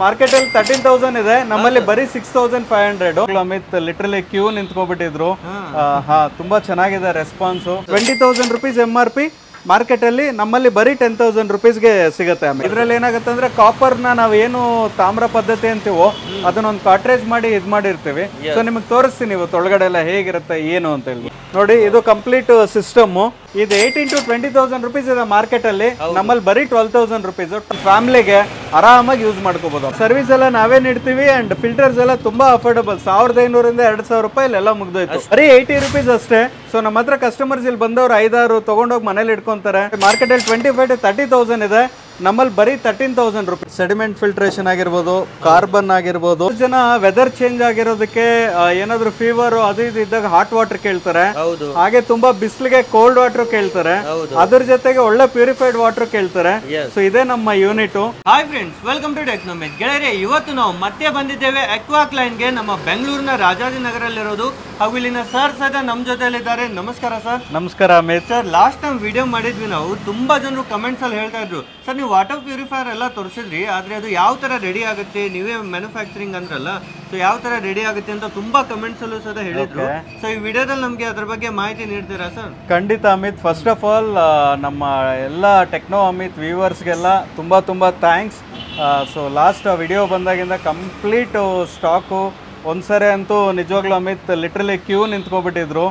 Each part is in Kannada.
ಮಾರ್ಕೆಟ್ ಅಲ್ಲಿ 13,000 ಇದೆ, ನಮ್ಮಲ್ಲಿ ಬರೀ 6,500. ಅಮಿತ್ ಲಿಟ್ರಲಿ ಕ್ಯೂ ನಿಂತ್ಕೊಂಡ್ಬಿಟ್ಟಿದ್ರು. ತುಂಬಾ ಚೆನ್ನಾಗಿದೆ ರೆಸ್ಪಾನ್ಸ್. 20,000 rupees MRP. ಮಾರ್ಕೆಟ್ ಅಲ್ಲಿ ನಮ್ಮಲ್ಲಿ ಬರೀ 10,000 rupeesಗೆ ಸಿಗುತ್ತೆ. ಇದ್ರಲ್ಲಿ ಏನಾಗುತ್ತೆ ಅಂದ್ರೆ ಕಾಪರ್ ನ ನಾವೇನು ತಾಮ್ರ ಪದ್ಧತಿ ಅಂತೀವೋ ಅದನ್ನೊಂದು ಕಾಟ್ರೇಜ್ ಮಾಡಿ ಇದ್ ಮಾಡಿರ್ತೀವಿ. ಸೊ ನಿಮಗೆ ತೋರಿಸ್ತೀನಿ ಇವತ್ತು ಒಳಗಡೆ ಎಲ್ಲ ಹೇಗಿರುತ್ತೆ ಏನು ಅಂತ ಹೇಳಿ. ನೋಡಿ ಇದು ಕಂಪ್ಲೀಟ್ ಸಿಸ್ಟಮ್. ಇದು 18,000 to 20,000 rupees ಇದೆ ಮಾರ್ಕೆಟ್ ಅಲ್ಲಿ, ನಮ್ಮಲ್ಲಿ ಬರೀ 12,000 rupees. ಫ್ಯಾಮಿಲಿಗೆ ಆರಾಮಾಗಿ ಯೂಸ್ ಮಾಡ್ಕೋಬಹುದು. ಸರ್ವಿಸ್ ಎಲ್ಲ ನಾವೇ ನೀಡ್ತೀವಿ ಅಂಡ್ ಫಿಲ್ಟರ್ಸ್ ಎಲ್ಲ ತುಂಬಾ ಅಫೋರ್ಡಬಲ್. 1,500 ಇಂದ 2,000 ರೂಪಾಯಿ ಎಲ್ಲ ಮುಗ್ದೋಯ್ತು. ಬರೀ 80 rupees ಅಷ್ಟೇ. ಸೊ ನಮ್ಮ ಹತ್ರ ಕಸ್ಟಮರ್ಸ್ ಇಲ್ಲಿ ಬಂದವರು 5-6 ತಗೊಂಡೋಗಿ ಮನೇಲಿ ಇಟ್ಕೊಂತಾರೆ. ಮಾರ್ಕೆಟ್ ಅಲ್ಲಿ 25,000 to 30,000 ಇದೆ, ನಮ್ಮಲ್ಲಿ ಬರೀ 13,000 rupees. ಸೆಡಿಮೆಂಟ್ ಫಿಲ್ಟ್ರೇಷನ್ ಆಗಿರ್ಬೋದು, ಕಾರ್ಬನ್ ಆಗಿರ್ಬೋದು. ಜನ ವೆದರ್ ಚೇಂಜ್ ಆಗಿರೋದಕ್ಕೆ ಏನಾದ್ರು ಫೀವರ್ ಅದು ಇದು ಇದ್ದಾಗ ಹಾಟ್ ವಾಟರ್ ಕೇಳ್ತಾರೆ, ಹಾಗೆ ತುಂಬಾ ಬಿಸಿಲಿಗೆ ಕೋಲ್ಡ್ ವಾಟರ್ ಕೇಳ್ತಾರೆ, ಅದ್ರ ಜೊತೆಗೆ ಒಳ್ಳೆ ಪ್ಯೂರಿಫೈಡ್ ವಾಟರ್ ಕೇಳ್ತಾರೆ. ಸೊ ಇದೇ ನಮ್ಮ unit. Hi friends, welcome to ಟೆಕ್ನೋಮೆಟ್. ಗೆಳೆಯರೆ, ಇವತ್ತು ನಾವು ಮತ್ತೆ ಬಂದಿದ್ದೇವೆ ಅಕ್ವಾಕ್ಲೈನ್ಗೆ. ನಮ್ಮ ಬೆಂಗಳೂರಿನ ರಾಜಾಜಿನಗರಲ್ಲಿರೋದು. ಹಾಗೂ ಇಲ್ಲಿನ ಸರ್ ಸದ ನಮ್ಮ ಜೊತೆಲಿದ್ದಾರೆ. ನಮಸ್ಕಾರ ಸರ್. ನಮಸ್ಕಾರ Amit sir. Last time video ಮಾಡಿದ್ವಿ ನಾವು, ತುಂಬಾ ಜನರು ಕಮೆಂಟ್ಸ್ ಅಲ್ಲಿ ಹೇಳ್ತಾ ಇದ್ರು, ಸರ್ ನೀವು ವಾಟರ್ ಪ್ಯೂರಿಫೈಯರ್ ಎಲ್ಲ ತೋರಿಸಿದ್ರಿ, ಆದ್ರೆ ಅದು ಯಾವ ತರ ರೆಡಿ ಆಗುತ್ತೆ, ನೀವೇ ಮ್ಯಾನುಫ್ಯಾಕ್ಚರಿಂಗ್ ಅಂದ್ರಲ್ಲ, ಸೊ ಯಾವ ತರ ರೆಡಿ ಆಗುತ್ತೆ ಅಂತ ತುಂಬಾ ಕಮೆಂಟ್ಸ್ ಅಲ್ಲೂ ಸಹ ಹೇಳಿದ್ರು. ಸೊ ಈ ವಿಡಿಯೋದಲ್ಲಿ ನಮ್ಗೆ ಅದ್ರ ಬಗ್ಗೆ ಮಾಹಿತಿ ನೀಡ್ತೀರಾ ಸರ್? ಖಂಡಿತ ಅಮಿತ್. ಫಸ್ಟ್ ಆಫ್ ಆಲ್ ನಮ್ಮ ಎಲ್ಲ ಟೆಕ್ನೋ ಅಮಿತ್ ವ್ಯೂವರ್ಸ್ಗೆಲ್ಲ ತುಂಬಾ ಥ್ಯಾಂಕ್ಸ್. ಸೊ ಲಾಸ್ಟ್ ವಿಡಿಯೋ ಬಂದಾಗಿಂದ ಕಂಪ್ಲೀಟ್ ಸ್ಟಾಕು ಒಂದ್ಸರಿ ಅಂತೂ ನಿಜವಾಗ್ಲೂ ಅಮಿತ್ ಲಿಟ್ರಲಿ ಕ್ಯೂ ನಿಂತ್ಕೊಂಡ್ಬಿಟ್ಟಿದ್ರು.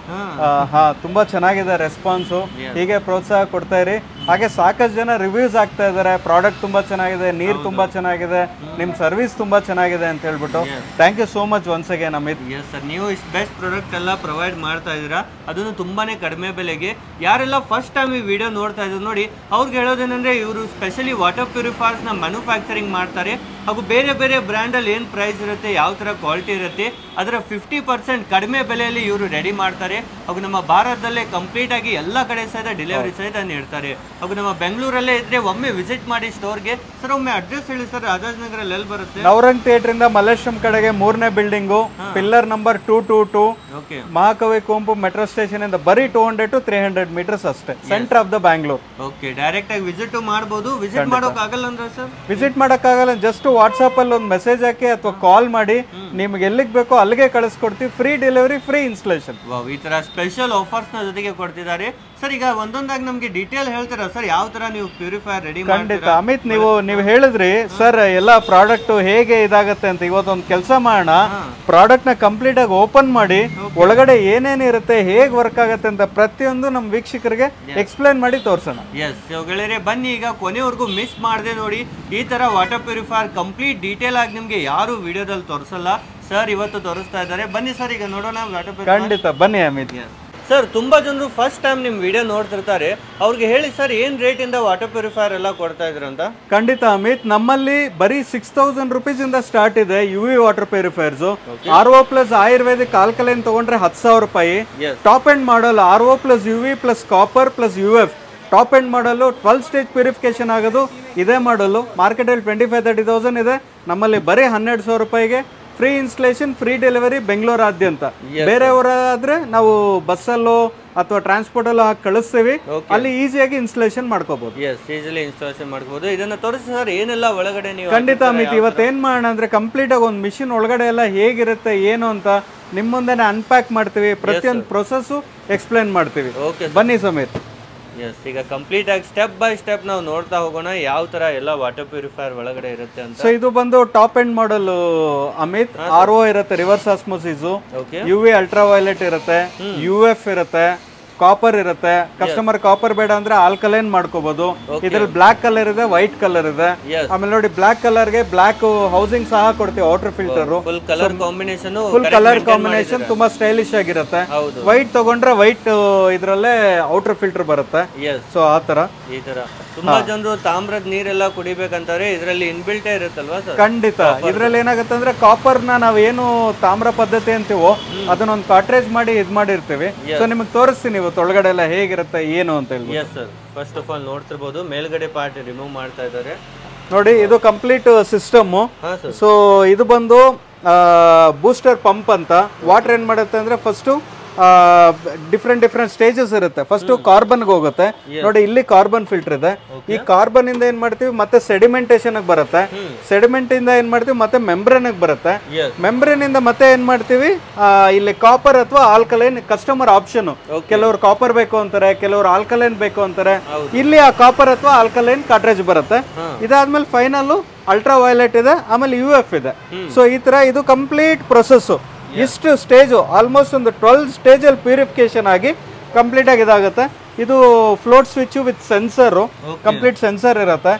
ತುಂಬಾ ಚೆನ್ನಾಗಿದೆ ರೆಸ್ಪಾನ್ಸು. ಹೀಗೆ ಪ್ರೋತ್ಸಾಹ ಕೊಡ್ತಾ ಇರಿ. ಹಾಗೆ ಸಾಕಷ್ಟು ಜನ ರಿವ್ಯೂಸ್ ಆಗ್ತಾ ಇದಾರೆ, ಪ್ರಾಡಕ್ಟ್ ತುಂಬಾ ಚೆನ್ನಾಗಿದೆ, ನೀರ್ ತುಂಬಾ ಚೆನ್ನಾಗಿದೆ, ನಿಮ್ ಸರ್ವಿಸ್ ತುಂಬಾ ಚೆನ್ನಾಗಿದೆ ಅಂತ ಹೇಳ್ಬಿಟ್ಟು. Thank you so much once again Amit. Yes sir, ನೀವು ಇಷ್ಟು ಬೆಸ್ಟ್ ಪ್ರಾಡಕ್ಟ್ ಎಲ್ಲ ಪ್ರೊವೈಡ್ ಮಾಡ್ತಾ ಇದ್ದೀರಾ, ಅದನ್ನು ತುಂಬಾನೇ ಕಡಿಮೆ ಬೆಲೆಗೆ. ಯಾರೆಲ್ಲ ಫಸ್ಟ್ ಟೈಮ್ ಈ ವಿಡಿಯೋ ನೋಡ್ತಾ ಇದ್ರು ನೋಡಿ, ಅವ್ರಿಗೆ ಹೇಳೋದೇನಂದ್ರೆ ಇವರು ಸ್ಪೆಷಲಿ ವಾಟರ್ ಪ್ಯೂರಿಫೈಯರ್ಸ್ ನ ಮ್ಯಾನುಫ್ಯಾಕ್ಚರಿಂಗ್ ಮಾಡ್ತಾರೆ. ಹಾಗೂ ಬೇರೆ ಬೇರೆ ಬ್ರ್ಯಾಂಡ್ ಅಲ್ಲಿ ಏನ್ ಪ್ರೈಸ್ ಇರುತ್ತೆ, ಯಾವ ತರ ಕ್ವಾಲಿಟಿ ಇರುತ್ತೆ, ಅದರ 50% ಕಡಿಮೆ ಬೆಲೆಯಲ್ಲಿ ಇವರು ರೆಡಿ ಮಾಡ್ತಾರೆ. ಹಾಗೂ ನಮ್ಮ ಭಾರತದಲ್ಲೇ ಕಂಪ್ಲೀಟ್ ಆಗಿ ಎಲ್ಲ ಕಡೆ ಸಹಿತ ಡೆಲಿವರಿ ಸಹಿತ ನೀಡ್ತಾರೆ. ಹಾಗೂ ನಮ್ಮ ಬೆಂಗಳೂರಲ್ಲೇ ಇದ್ರೆ ಒಮ್ಮೆ ವಿಸಿಟ್ ಮಾಡಿ ಸ್ಟೋರ್ಗೆ. ಸರ್ ಒಮ್ಮೆ ಅಡ್ರೆಸ್ ಹೇಳಿ ಸರ್, ರಾಜಾಜಿನಗರಲ್ಲಿ ಎಲ್ಲಿ ಬರುತ್ತೆ? ನವರಂಗ್ ಥಿಯೇಟರ್ ಇಂದ ಮಲ್ಲೇಶ್ವರಂ ಕಡೆಗೆ 3ನೇ ಬಿಲ್ಡಿಂಗು, ಪಿಲ್ಲರ್ ನಂಬರ್ 222. ಮಹಾಕವಿ ಕುವೆಂಪು ಮೆಟ್ರೋ ಸ್ಟೇಷನ್ ಇಂದ ಬರೀ 200 to 300 meters ಅಷ್ಟೇ, centre of the Bangalore. Okay, direct ಆಗಿ ವಿಸಿಟ್ ಮಾಡಬಹುದು. ವಿಸಿಟ್ ಮಾಡೋಕ್ ಆಗಲ್ಲ ಅಂದ್ರೆ ಸರ್? ವಿಸಿಟ್ ಮಾಡಕ್ ಆಗಲ್ಲ, ಜಸ್ಟ್ ವಾಟ್ಸ್ಆಪ್ ಅಲ್ಲಿ ಒಂದು ಮೆಸೇಜ್ ಹಾಕಿ ಅಥವಾ ಕಾಲ್ ಮಾಡಿ, ನಿಮ್ಗೆ ಎಲ್ಲಿಗೆ ಬೇಕೋ ಅಲ್ಲಿಗೆ ಕಳಿಸ್ಕೊಡ್ತೀವಿ. Free delivery, free installation. ಈ ತರ ಸ್ಪೆಷಲ್ ಆಫರ್ಸ್ ನ ಜೊತೆಗೆ ಕೊಡ್ತಿದ್ದಾರೆ. ಸರ್ ಈಗ ಒಂದೊಂದಾಗಿ ನಮ್ಗೆ ಡೀಟೇಲ್ ಹೇಳ್ತೀರಾ ಸರ್, ಯಾವ ತರ ನೀವು ಪ್ಯೂರಿಫೈಯರ್ ರೆಡಿ? ಖಂಡಿತ ಅಮಿತ್, ನೀವು ಹೇಳಿದ್ರಿ ಸರ್ ಎಲ್ಲ ಪ್ರಾಡಕ್ಟ್ ಹೇಗೆ ಇದಾಗತ್ತೆ ಅಂತ. ಇವತ್ತೊಂದು ಕೆಲಸ ಮಾಡೋಣ, ಪ್ರಾಡಕ್ಟ್ ನ ಕಂಪ್ಲೀಟ್ ಆಗಿ ಓಪನ್ ಮಾಡಿ ಒಳಗಡೆ ಏನೇನಿರುತ್ತೆ, ಹೇಗೆ ವರ್ಕ್ ಆಗುತ್ತೆ ಅಂತ ಪ್ರತಿಯೊಂದು ನಮ್ಮ ವೀಕ್ಷಕರಿಗೆ ಎಕ್ಸ್ಪ್ಲೈನ್ ಮಾಡಿ ತೋರ್ಸೋಣ. ಎಸ್ ಗೆಳೆಯರೆ, ಬನ್ನಿ ಈಗ ಕೊನೆವರೆಗೂ ಮಿಸ್ ಮಾಡದೆ ನೋಡಿ. ಈ ತರ ವಾಟರ್ ಪ್ಯೂರಿಫೈಯರ್ ಕಂಪ್ಲೀಟ್ ಡೀಟೇಲ್ ಆಗಿ ನಿಮ್ಗೆ ಯಾರು ವಿಡಿಯೋದಲ್ಲಿ ತೋರಿಸಲ್ಲ, ಸರ್ ಇವತ್ತು ತೋರಿಸ್ತಾ ಇದ್ದಾರೆ. ಬನ್ನಿ ಸರ್, ಈಗ ನೋಡೋಣ ವಾಟರ್ ಪ್ಯೂರಿಫೈಯರ್. ಖಂಡಿತ ಬನ್ನಿ ಅಮಿತ್. ಸರ್, ತುಂಬಾ ಜನರು ಫಸ್ಟ್ ಟೈಮ್ ನಿಮ್ ವಿಡಿಯೋ ನೋಡ್ತಿರ್ತಾರೆ, ಅವ್ರಿಗೆ ಹೇಳಿ ಸರ್ ಏನ್ ರೇಟ್ ಇಂದ ವಾಟರ್ ಪ್ಯೂರಿಫೈಯರ್ ಎಲ್ಲ ಕೊಡ್ತಾ ಇದ್ರ ಅಂತ. ಖಂಡಿತ ಅಮಿತ್, ನಮ್ಮಲ್ಲಿ ಬರೀ 6,000 rupees ಇಂದ ಸ್ಟಾರ್ಟ್ ಇದೆ UV water purifiers. RO plus Ayurvedic alkaline ತಗೊಂಡ್ರೆ 10,000 ರೂಪಾಯಿ. ಟಾಪ್ ಎಂಡ್ ಮಾಡಲ್ RO plus UV plus copper plus UF top end ಮಾಡಲು 12 ಸ್ಟೇಜ್ ಪ್ಯೂರಿಫಿಕೇಶನ್ ಆಗೋದು ಇದೇ ಮಾಡಲು. ಮಾರ್ಕೆಟ್ ಅಲ್ಲಿ 25,000 ಇದೆ, ನಮ್ಮಲ್ಲಿ ಬರೀ 12,000 ರೂಪಾಯಿಗೆ ಫ್ರೀ ಇನ್ಸ್ಟಾಲೇಷನ್, ಫ್ರೀ ಡೆಲಿವರಿ ಬೆಂಗಳೂರಾದ್ಯಂತ. ಬೇರೆಯವರಾದ್ರೆ ನಾವು ಬಸ್ಸಲ್ಲೋ ಅಥವಾ ಟ್ರಾನ್ಸ್ಪೋರ್ಟ್ ಅಲ್ಲೋ ಹಾಕಿ ಕಳಿಸ್ತೀವಿ, ಅಲ್ಲಿ ಈಸಿಯಾಗಿ ಇನ್ಸ್ಟಾಲೇಷನ್ ಮಾಡ್ಕೋಬಹುದು. ಈಸಿಲಿ ಇನ್ಸ್ಟಾಲೇಷನ್ ಮಾಡ್ಕೋಬಹುದು. ಇದನ್ನ ತೋರಿಸಿ ಸರ್, ಏನೆಲ್ಲ ಒಳಗಡೆ ನೀವು? ಖಂಡಿತ ಅಮಿತ್, ಇವತ್ತೇನ್ ಮಾಡೋಣ ಅಂದ್ರೆ ಕಂಪ್ಲೀಟ್ ಆಗಿ ಒಂದು ಮಿಷಿನ್ ಒಳಗಡೆ ಎಲ್ಲ ಹೇಗಿರುತ್ತೆ ಏನು ಅಂತ ನಿಮ್ ಮುಂದೆನೆ ಅನ್ಪ್ಯಾಕ್ ಮಾಡ್ತೀವಿ, ಪ್ರತಿಯೊಂದು ಪ್ರೊಸೆಸ್ ಎಕ್ಸ್ಪ್ಲೈನ್ ಮಾಡ್ತೀವಿ. ಬನ್ನಿ ಸಮೀರ್. ಈಗ ಕಂಪ್ಲೀಟ್ ಆಗಿ ಸ್ಟೆಪ್ ಬೈ ಸ್ಟೆಪ್ ನಾವು ನೋಡ್ತಾ ಹೋಗೋಣ ಯಾವ ತರ ಎಲ್ಲ ವಾಟರ್ ಪ್ಯೂರಿಫೈಯರ್ ಒಳಗಡೆ ಇರುತ್ತೆ ಅಂತ. ಸೊ ಇದು ಬಂದು top end model Amit. RO ಇರುತ್ತೆ, reverse osmosis, UV ultraviolet ಇರುತ್ತೆ, UF ಇರುತ್ತೆ, ಕಾಪರ್ ಇರುತ್ತೆ. ಕಸ್ಟಮರ್ ಕಾಪರ್ ಬೇಡ ಅಂದ್ರೆ ಆಲ್ಕಲೈನ್ ಮಾಡ್ಕೋಬಹುದು. ಇದ್ರಲ್ಲಿ ಬ್ಲಾಕ್ ಕಲರ್ ಇದೆ, ವೈಟ್ ಕಲರ್ ಇದೆ. ಆಮೇಲೆ ನೋಡಿ, ಬ್ಲಾಕ್ ಕಲರ್ ಗೆ ಬ್ಲಾಕ್ ಹೌಸಿಂಗ್ ಸಹ ಕೊಡ್ತೀವಿ, water filter. Full colour combination ತುಂಬಾ ಸ್ಟೈಲಿಶ್ ಆಗಿರುತ್ತೆ. ವೈಟ್ ತಗೊಂಡ್ರೆ ವೈಟ್ ಇದ್ರಲ್ಲೇ ಔಟರ್ ಫಿಲ್ಟರ್ ಬರುತ್ತೆ. ಸೊ ಆ ತರ ಈ ತರ ತುಂಬಾ ಜನರು ತಾಮ್ರದ ನೀರೆಲ್ಲ ಕುಡಿಬೇಕಂತಾರೆ, ಇದ್ರಲ್ಲಿ ಇನ್ಬಿಲ್ಟ್ ಇರುತ್ತಲ್ವಾ ಸರ್? ಖಂಡಿತ. ಇದ್ರಲ್ಲಿ ಏನಾಗುತ್ತೆ ಅಂದ್ರೆ ಕಾಪರ್ ನ ನಾವೇನು ತಾಮ್ರ ಪದ್ಧತಿ ಅಂತೀವೋ ಅದನ್ನೊಂದು ಕಾಟ್ರೇಜ್ ಮಾಡಿ ಇದ್ ಮಾಡಿರ್ತೀವಿ. ಸೊ ನಿಮಗೆ ತೋರಿಸ್ತೀನಿ ಇವತ್ತು ಒಳಗಡೆ ಎಲ್ಲ ಹೇಗಿರುತ್ತೆ ಏನು ಅಂತ ಹೇಳಿ. Yes sir, first of all ನೋಡ್ತಿರ್ಬೋದು, ಮೇಲ್ಗಡೆ ಪಾರ್ಟ್ ರಿಮೂವ್ ಮಾಡ್ತಾ ಇದ್ದಾರೆ ನೋಡಿ. ಇದು ಕಂಪ್ಲೀಟ್ ಸಿಸ್ಟಮ್. ಸೊ ಇದು ಬಂದು ಬೂಸ್ಟರ್ ಪಂಪ್ ಅಂತ. ವಾಟರ್ ಏನ್ ಮಾಡುತ್ತೆ ಅಂದ್ರೆ ಫಸ್ಟ್ ಡಿಫ್ರೆಂಟ್ ಸ್ಟೇಜಸ್ ಇರುತ್ತೆ. ಫಸ್ಟ್ ಕಾರ್ಬನ್ ಹೋಗುತ್ತೆ ನೋಡಿ, ಇಲ್ಲಿ ಕಾರ್ಬನ್ ಫಿಲ್ಟರ್ ಇದೆ. ಈ ಕಾರ್ಬನ್ ಇಂದ ಏನ್ ಮಾಡ್ತೀವಿ ಮತ್ತೆ ಸೆಡಿಮೆಂಟೇಶನ್ ಬರುತ್ತೆ. ಸೆಡಿಮೆಂಟ್ ಇಂದ ಏನ್ ಮಾಡ್ತೀವಿ ಮತ್ತೆ ಮೆಂಬ್ರೇನ್ ಬರುತ್ತೆ. ಮೆಂಬ್ರೇನ್ ಇಂದ ಮತ್ತೆ ಏನ್ ಮಾಡ್ತೀವಿ ಇಲ್ಲಿ ಕಾಪರ್ ಅಥವಾ ಆಲ್ಕಲೈನ್ ಕಸ್ಟಮರ್ ಆಪ್ಷನ್. ಕೆಲವರು ಕಾಪರ್ ಬೇಕು ಅಂತಾರೆ, ಕೆಲವರು ಆಲ್ಕಲೈನ್ ಬೇಕು ಅಂತಾರೆ. ಇಲ್ಲಿ ಆ ಕಾಪರ್ ಅಥವಾ ಆಲ್ಕಲೈನ್ ಕಾರ್ಟ್ರೇಜ್ ಬರುತ್ತೆ. ಇದಾದ್ಮೇಲೆ ಫೈನಲ್ ಅಲ್ಟ್ರಾ ವೈಲೆಟ್ ಇದೆ, ಆಮೇಲೆ UF ಇದೆ. ಸೊ ಈ ತರ ಇದು ಕಂಪ್ಲೀಟ್ ಪ್ರೊಸೆಸ್. ಇಷ್ಟು ಸ್ಟೇಜು ಆಲ್ಮೋಸ್ಟ್ ಒಂದು 12 ಸ್ಟೇಜಲ್ಲಿ ಪ್ಯೂರಿಫಿಕೇಶನ್ ಆಗಿ ಕಂಪ್ಲೀಟ್ ಆಗಿ ಇದಾಗುತ್ತೆ. ಇದು float switch with sensor, complete sensor ಇರುತ್ತೆ.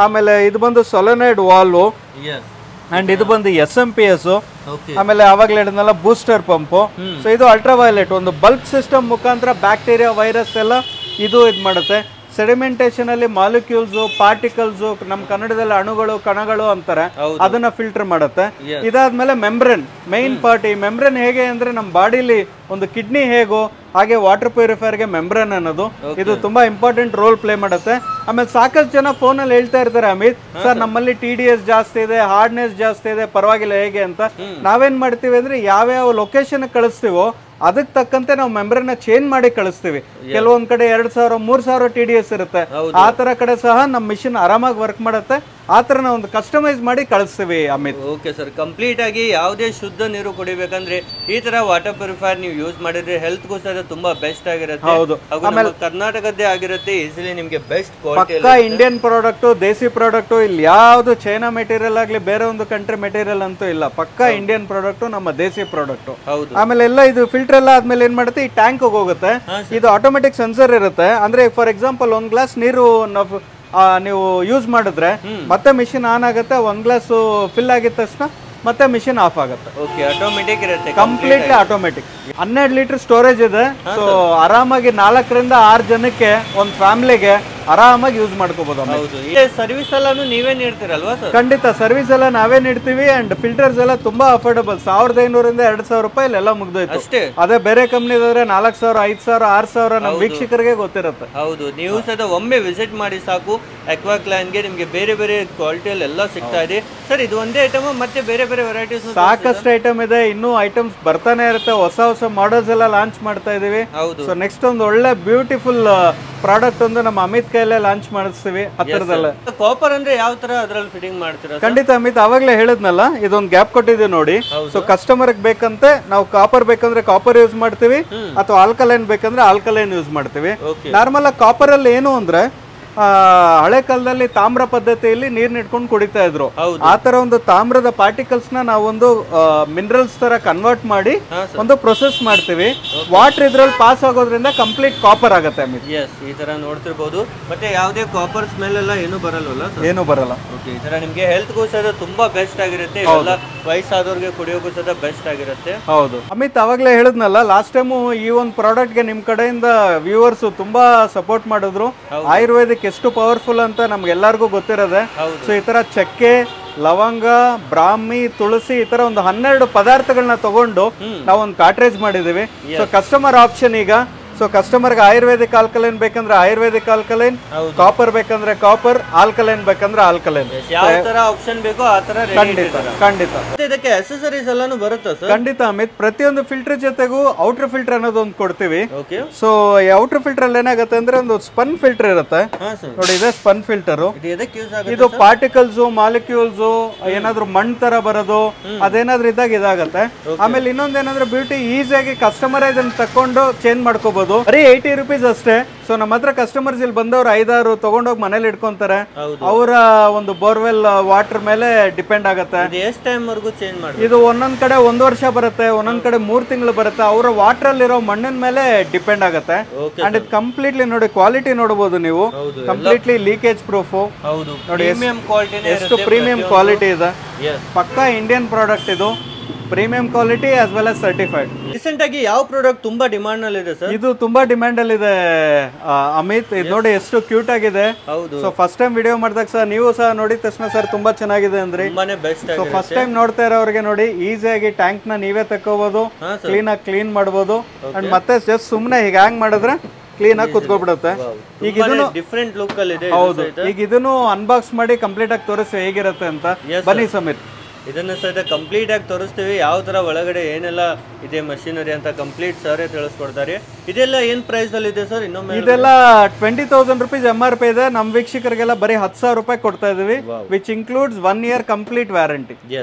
ಆಮೇಲೆ ಇದು ಬಂದು ಸೊಲೆನಾಯ್ಡ್ ವಾಲ್ವ್ ಅಂಡ್ ಇದು ಬಂದು SMPS. ಆಮೇಲೆ ಅವಾಗಲೇ ಹೇಳಿದ್ನಲ್ಲ ಬೂಸ್ಟರ್ ಪಂಪು. ಸೊ ಇದು ಅಲ್ಟ್ರಾ ವೈಲೆಟ್ ಒಂದು ಬಲ್ಬ್ ಸಿಸ್ಟಮ್ ಮುಖಾಂತರ ಬ್ಯಾಕ್ಟೀರಿಯಾ ವೈರಸ್ ಎಲ್ಲ ಇದು ಮಾಡುತ್ತೆ. ಸೆಡಿಮೆಂಟೇಶನ್ ಅಲ್ಲಿ ಮಾಲಿಕ್ಯೂಲ್ಸ್ ಪಾರ್ಟಿಕಲ್ಸ್ ನಮ್ಮ ಕನ್ನಡದಲ್ಲಿ ಅಣುಗಳು ಕಣಗಳು ಅಂತಾರೆ, ಅದನ್ನ ಫಿಲ್ಟರ್ ಮಾಡುತ್ತೆ. ಇದಾದ್ಮೇಲೆ ಮೆಂಬ್ರೇನ್ ಮೈನ್ ಪಾರ್ಟ್. ಈ ಮೆಂಬ್ರೇನ್ ಹೇಗೆ ಅಂದ್ರೆ ನಮ್ಮ ಬಾಡಿಲಿ ಒಂದು ಕಿಡ್ನಿ ಹೇಗೋ ಹಾಗೆ ವಾಟರ್ ಪ್ಯೂರಿಫೈರ್ಗೆ ಮೆಂಬ್ರೇನ್ ಅನ್ನೋದು ಇದು ತುಂಬಾ ಇಂಪಾರ್ಟೆಂಟ್ ರೋಲ್ ಪ್ಲೇ ಮಾಡುತ್ತೆ. ಆಮೇಲೆ ಸಾಕಷ್ಟು ಜನ ಫೋನ್ ಅಲ್ಲಿ ಹೇಳ್ತಾ ಇರ್ತಾರೆ, ಅಮಿತ್ ಸರ್ ನಮ್ಮಲ್ಲಿ TDS ಜಾಸ್ತಿ ಇದೆ, ಹಾರ್ಡ್ನೆಸ್ ಜಾಸ್ತಿ ಇದೆ, ಪರವಾಗಿಲ್ಲ ಹೇಗೆ ಅಂತ. ನಾವೇನ್ ಮಾಡ್ತೀವಿ ಅಂದ್ರೆ ಯಾವ್ಯಾವ ಲೊಕೇಶನ್ ಕಳಿಸ್ತೀವೋ ಅದಕ್ಕೆ ತಕ್ಕಂತೆ ನಾವು ಮೆಂಬ್ರೇನ್ ಚೇಂಜ್ ಮಾಡಿ ಕಳಿಸ್ತೀವಿ. ಕೆಲವೊಂದ್ ಕಡೆ 2000-3000 TDS ಇರುತ್ತೆ. ಆ ತರ ಕಡೆ ಸಹ ನಮ್ಮ ಮಿಷಿನ್ ಆರಾಮಾಗಿ ವರ್ಕ್ ಮಾಡುತ್ತೆ. ಆ ತರ ನಾವು ಒಂದು ಕಸ್ಟಮೈಸ್ ಮಾಡಿ ಕಳಿಸ್ತೀವಿ ಅಮಿತ್. ಓಕೆ ಸರ್, ಕಂಪ್ಲೀಟ್ ಆಗಿ ಯಾವುದೇ ಶುದ್ಧ ನೀರು ಕುಡಿಬೇಕಂದ್ರೆ ಈ ತರ ವಾಟರ್ ಪ್ಯೂರಿಫೈರ್ ನೀವು ಯೂಸ್ ಮಾಡಿದ್ರೆ ಹೆಲ್ತ್ಗೂ ಸಹ ತುಂಬಾ ಬೆಸ್ಟ್ ಆಗಿರುತ್ತೆ. ಹೌದು, ಆಮೇಲೆ ಕರ್ನಾಟಕದ್ದೇ ಆಗಿರುತ್ತೆ. ಈಸಿಲಿ ನಿಮ್ಗೆ ಬೆಸ್ಟ್ ಕ್ವಾಲಿಟಿ ಪಕ್ಕಾ ಇಂಡಿಯನ್ ಪ್ರಾಡಕ್ಟ್, ದೇಸಿ ಪ್ರಾಡಕ್ಟ್. ಇಲ್ಲಿ ಯಾವ್ದು ಚೈನಾ ಮೆಟೀರಿಯಲ್ ಆಗ್ಲಿ ಬೇರೆ ಒಂದು ಕಂಟ್ರಿ ಮೆಟೀರಿಯಲ್ ಅಂತೂ ಇಲ್ಲ. ಪಕ್ಕಾ ಇಂಡಿಯನ್ ಪ್ರಾಡಕ್ಟ್, ನಮ್ಮ ದೇಸಿ ಪ್ರಾಡಕ್ಟ್. ಹೌದು. ಆಮೇಲೆ ಎಲ್ಲ ಇದು ಫಿಲ್ಟರ್ ಎಲ್ಲ ಆದ್ಮೇಲೆ ಏನ್ ಮಾಡುತ್ತೆ, ಈ ಟ್ಯಾಂಕ್ ಹೋಗುತ್ತೆ. ಇದು ಆಟೋಮೆಟಿಕ್ ಸೆನ್ಸರ್ ಇರುತ್ತೆ. ಅಂದ್ರೆ ಫಾರ್ ಎಕ್ಸಾಂಪಲ್ ಒಂದ್ ಗ್ಲಾಸ್ ನೀರು ನೀವು ಯೂಸ್ ಮಾಡಿದ್ರೆ ಮತ್ತೆ ಮಿಷಿನ್ ಆನ್ ಆಗುತ್ತೆ. ಒಂದ್ ಗ್ಲಾಸ್ ಫಿಲ್ ಆಗಿದ ತಕ್ಷಣ ಮತ್ತೆ ಮಿಷಿನ್ ಆಫ್ ಆಗುತ್ತೆ. ಓಕೆ, ಆಟೋಮೆಟಿಕ್ ಇರುತ್ತೆ, ಕಂಪ್ಲೀಟ್ಲಿ ಆಟೋಮೆಟಿಕ್. 12 ಲೀಟರ್ ಸ್ಟೋರೇಜ್ ಇದೆ. ಸೊ ಆರಾಮಾಗಿ 4ರಿಂದ 6 ಜನಕ್ಕೆ ಒಂದು ಫ್ಯಾಮಿಲಿಗೆ ಆರಾಮಾಗಿ ಯೂಸ್ ಮಾಡ್ಕೋಬಹುದು. ಸರ್ವಿಸ್ ಎಲ್ಲಾನು ನೀವೇ ನೀಡ್ತೀರಲ್ವಾ ಸರ್? ಖಂಡಿತ, ಸರ್ವಿಸ್ ಎಲ್ಲ ನಾವೇ ನೀಡ್ತೀವಿ. ಅಂಡ್ ಫಿಲ್ಟರ್ಸ್ ಎಲ್ಲ ತುಂಬಾ ಅಫೋರ್ಡಬಲ್. 1500ರಿಂದ 2000 ರೂಪಾಯಿ ಎಲ್ಲ ಮುಗ್ದೋಯ್ತು ಅಷ್ಟೇ. ಅದೇ ಬೇರೆ ಕಂಪ್ನಿ 4000, 5000, 6000 ನಮ್ಮ ವೀಕ್ಷಕರಿಗೆ ಗೊತ್ತಿರುತ್ತೆ. ಹೌದು, ನೀವು ಸದ ಒಮ್ಮೆ ವಿಸಿಟ್ ಮಾಡಿ ಸಾಕು. ಅಕ್ವಾಕ್ಲೈನ್ಗೆ ನಿಮ್ಗೆ ಬೇರೆ ಬೇರೆ ಕ್ವಾಲಿಟಿಯಲ್ಲಿ ಎಲ್ಲ ಸಿಗ್ತಾ ಇದೆ ಸರ್. ಇದು ಒಂದೇ ಐಟಮ್ ಮತ್ತೆ ಬೇರೆ ಬೇರೆ ವೆರೈಟೀಸ್ ಸಾಕಷ್ಟು ಐಟಮ್ ಇದೆ. ಇನ್ನೂ ಐಟಮ್ಸ್ ಬರ್ತಾನೆ ಇರುತ್ತೆ. ಹೊಸ ಮಾಡೆಲ್ಸ್ ಎಲ್ಲ ಲಾಂಚ್ ಮಾಡ್ತಾ ಇದೀವಿ. ಸೊ ನೆಕ್ಸ್ಟ್ ಒಂದು ಒಳ್ಳೆ ಬ್ಯೂಟಿಫುಲ್ ಪ್ರಾಡಕ್ಟ್ ಒಂದು ನಮ್ಮ ಅಮಿತ್ ಕೈಯಲ್ಲೇ ಲಾಂಚ್ ಮಾಡಿಸ್ತೀವಿ ಹತ್ತಿರದಲ್ಲೇ. ಕಾಪರ್ ಅಂದ್ರೆ ಯಾವ ತರ ಅದ್ರಲ್ಲಿ ಫಿಟ್ಟಿಂಗ್ ಮಾಡ್ತೀರಾ? ಖಂಡಿತ ಅಮಿತ್, ಅವಾಗಲೇ ಹೇಳಿದ್ನಲ್ಲ ಇದೊಂದು ಗ್ಯಾಪ್ ಕೊಟ್ಟಿದ್ದೀವಿ ನೋಡಿ. ಸೊ ಕಸ್ಟಮರ್ ಬೇಕಂತೆ ನಾವು ಕಾಪರ್ ಬೇಕಂದ್ರೆ ಕಾಪರ್ ಯೂಸ್ ಮಾಡ್ತೀವಿ, ಅಥವಾ ಆಲ್ಕಲೈನ್ ಬೇಕಂದ್ರೆ ಆಲ್ಕಲೈನ್ ಯೂಸ್ ಮಾಡ್ತೀವಿ. ನಾರ್ಮಲ್ ಕಾಪರ್ ಅಲ್ಲಿ ಏನು ಅಂದ್ರೆ ಹಳೆ ಕಾಲದಲ್ಲಿ ತಾಮ್ರ ಪದ್ಧತಿಯಲ್ಲಿ ನೀರ್ ಇಟ್ಕೊಂಡು ಕುಡಿತಾ ಇದ್ರು. ಆ ತರ ಒಂದು ತಾಮ್ರದ ಪಾರ್ಟಿಕಲ್ಸ್ ನ ನಾವೊಂದು ಮಿನರಲ್ಸ್ ತರ ಕನ್ವರ್ಟ್ ಮಾಡಿ ಒಂದು ಪ್ರೊಸೆಸ್ ಮಾಡ್ತೀವಿ. ವಾಟರ್ ಇದ್ರಲ್ಲಿ ಪಾಸ್ ಆಗೋದ್ರಿಂದ ಕಂಪ್ಲೀಟ್ ಕಾಪರ್ ಆಗುತ್ತೆ. ಈ ತರ ನೋಡ್ತಿರ್ಬೋದು. ಮತ್ತೆ ಯಾವುದೇ ಕಾಪರ್ ಸ್ಮೆಲ್ ಎಲ್ಲ ಏನು ಬರಲ್ವಲ್ಲ? ಏನು ಬರಲ್ಲ. ಓಕೆ, ಈ ತರ ನಿಮ್ಗೆ ಹೆಲ್ತ್ಗೂ ಸಹ ತುಂಬಾ ಬೆಸ್ಟ್ ಆಗಿರುತ್ತೆ. ವಯಸ್ಸಾದವ್ರಿಗೆ ಕುಡಿಯೋಕ್ಕೂ ಸಹ ಬೆಸ್ಟ್ ಆಗಿರುತ್ತೆ. ಹೌದು ಅಮಿತ್, ಅವಾಗ್ಲೇ ಹೇಳಿದ್ನಲ್ಲ ಲಾಸ್ಟ್ ಟೈಮ್ ಈ ಒಂದು ಪ್ರಾಡಕ್ಟ್ ಗೆ ನಿಮ್ ಕಡೆಯಿಂದ ವ್ಯೂವರ್ಸ್ ತುಂಬಾ ಸಪೋರ್ಟ್ ಮಾಡಿದ್ರು. ಆಯುರ್ವೇದಿಕ್ ಎಷ್ಟು ಪವರ್ಫುಲ್ ಅಂತ ನಮ್ಗೆಲ್ಲರಿಗೂ ಗೊತ್ತಿರೋದೆ. ಸೊ ಈ ತರ ಚಕ್ಕೆ, ಲವಂಗ, ಬ್ರಾಹ್ಮಿ, ತುಳಸಿ ಈ ತರ ಒಂದು 12 ಪದಾರ್ಥಗಳನ್ನ ತಗೊಂಡು ನಾವೊಂದು ಕಾರ್ಟ್ರೇಜ್ ಮಾಡಿದೀವಿ. ಸೊ ಕಸ್ಟಮರ್ ಆಪ್ಷನ್ ಈಗ. ಸೊ ಕಸ್ಟಮರ್ಗೆ ಆಯುರ್ವೇದಿಕ್ ಆಲ್ಕಲೈನ್ ಬೇಕಂದ್ರೆ ಆಯುರ್ವೇದಿಕ್ ಆಲ್ಕಲೈನ್, ಕಾಪರ್ ಬೇಕಂದ್ರೆ ಕಾಪರ್, ಆಲ್ಕಲೈನ್ ಬೇಕಂದ್ರೆ ಆಲ್ಕಲೈನ್. ಯಾವ ತರ ಆಪ್ಷನ್ ಬೇಕೋ ಆ ತರ ಖಂಡಿತ. ಇದಕ್ಕೆ ಅಸೆಸರೀಸ್ ಎಲ್ಲಾನು ಬರುತ್ತೆ ಸರ್? ಖಂಡಿತ ಅಮಿತ್, ಪ್ರತಿಯೊಂದು ಫಿಲ್ಟರ್ ಜೊತೆಗೂ ಔಟರ್ ಫಿಲ್ಟರ್ ಅನ್ನೋದು ಒಂದು ಕೊಡ್ತೀವಿ. ಸೊ ಔಟರ್ ಫಿಲ್ಟರ್ ಅಲ್ಲಿ ಏನಾಗುತ್ತೆ ಅಂದ್ರೆ ಒಂದು ಸ್ಪನ್ ಫಿಲ್ಟರ್ ಇರುತ್ತೆ ನೋಡಿ. ಇದೆ ಸ್ಪನ್ ಫಿಲ್ಟರ್. ಇದು ಪಾರ್ಟಿಕಲ್ಸ್, ಮಾಲಿಕ್ಯೂಲ್ಸ್ ಏನಾದ್ರು ಮಣ್ಣು ತರ ಬರೋದು ಅದೇನಾದ್ರೂ ಇದ್ದಾಗ ಇದಾಗತ್ತೆ. ಆಮೇಲೆ ಇನ್ನೊಂದೇನಂದ್ರೆ ಬ್ಯೂಟಿ, ಈಸಿಯಾಗಿ ಕಸ್ಟಮರ್ ಇದನ್ನ ತಕೊಂಡು ಚೇಂಜ್ ಮಾಡ್ಕೋಬಹುದು. ಬರೀ 80 ರೂಪೀಸ್ ಅಷ್ಟೇ. ಸೊ ನಮ್ಮ ಹತ್ರ ಕಸ್ಟಮರ್ಸ್ ಇಲ್ಲಿ ಬಂದವ್ರು 5-6 ತಗೊಂಡೋಗಿ ಮನೇಲಿ ಇಟ್ಕೊಂತಾರೆ. ಅವರ ಒಂದು ಬೋರ್ವೆಲ್ ವಾಟರ್ ಮೇಲೆ ಡಿಪೆಂಡ್ ಆಗುತ್ತೆ. ಇದು ಒಂದೊಂದ್ ಕಡೆ 1 ವರ್ಷ ಬರುತ್ತೆ, ಒಂದೊಂದ್ ಕಡೆ 3 ತಿಂಗಳು ಬರುತ್ತೆ. ಅವರ ವಾಟರ್ ಅಲ್ಲಿರೋ ಮಣ್ಣಿನ ಮೇಲೆ ಡಿಪೆಂಡ್ ಆಗುತ್ತೆ. ಅಂಡ್ ಇದು ಕಂಪ್ಲೀಟ್ಲಿ ನೋಡಿ, ಕ್ವಾಲಿಟಿ ನೋಡಬಹುದು ನೀವು. ಕಂಪ್ಲೀಟ್ಲಿ ಲೀಕೇಜ್ ಪ್ರೂಫ್ ನೋಡಿ. ಎಷ್ಟು ಪ್ರೀಮಿಯಂ ಕ್ವಾಲಿಟಿ ಇದೆ. ಪಕ್ಕಾ ಇಂಡಿಯನ್ ಪ್ರಾಡಕ್ಟ್ ಇದು. Premium quality as well as certified. Recent ಆಗಿ ಯಾವ ಪ್ರಾಡಕ್ಟ್ ತುಂಬಾ ಡಿಮಾಂಡ್ ನಲ್ಲಿ ಇದೆ ಸರ್? ಇದು ತುಂಬಾ ಡಿಮಾಂಡ್ ಅಲ್ಲಿ ಇದೆ ಅಮಿತ್. ಇದು ನೋಡಿ ಎಷ್ಟು ಕ್ಯೂಟ್ ಆಗಿದೆ. ಸೊ ಫಸ್ಟ್ ಟೈಮ್ ವಿಡಿಯೋ ಮಾಡಿದಾಗ ಸರ್ ನೀವು ಸಹ ನೋಡಿದ ತಕ್ಷಣ ಸರ್ ತುಂಬಾ ಚೆನ್ನಾಗಿದೆ ಅಂದ್ರೆ. ಸೊ ಫಸ್ಟ್ ಟೈಮ್ ನೋಡ್ತಾ ಇರೋರಿಗೆ ನೋಡಿ, ಈಸಿಯಾಗಿ ಟ್ಯಾಂಕ್ ನ ನೀವೇ ತಕೋಬಹುದು, ಕ್ಲೀನ್ ಆಗಿ ಕ್ಲೀನ್ ಮಾಡಬಹುದು. ಅಂಡ್ ಮತ್ತೆ ಜಸ್ಟ್ ಸುಮ್ನೆ ಹೀಗೆ ಹ್ಯಾಂಗ್ ಮಾಡಿದ್ರೆ ಕ್ಲೀನ್ ಆಗಿ ಕುತ್ಕೊಬಿಡುತ್ತೆ. ಈಗ ಇದನ್ನು ಡಿಫರೆಂಟ್ ಲುಕ್ ಅಲ್ಲಿ ಇದೆ. ಹೌದು, ಈಗ ಇದನ್ನು ಅನ್ಬಾಕ್ಸ್ ಮಾಡಿ ಕಂಪ್ಲೀಟ್ ಆಗಿ ತೋರಿಸಿ ಹೇಗಿರುತ್ತೆ ಅಂತ. ಬನ್ನಿ ಸಮೀರ್. ಇದನ್ನ ಸಹಿತ ಕಂಪ್ಲೀಟ್ ಆಗಿ ತೋರಿಸ್ತೀವಿ, ಯಾವ ತರ ಒಳಗಡೆ ಏನೆಲ್ಲ ಇದೆ ಮಷಿನರಿ ಅಂತ ಕಂಪ್ಲೀಟ್ ಸರ್ ತಿಳಿಸ್ಕೊಡ್ತಾರೆ. ಇದೆಲ್ಲ ಏನ್ ಪ್ರೈಸ್ ಅಲ್ಲಿ ಇದೆ ಸರ್? ಇನ್ನೊಮ್ಮೆ ಇದೆಲ್ಲ 20,000 rupees MRP ಇದೆ. ನಮ್ಮ ವೀಕ್ಷಕರಿಗೆಲ್ಲ ಬರೀ 10,000 ರೂಪಾಯಿ ಕೊಡ್ತಾ ಇದೀವಿ, which includes 1 year complete warranty.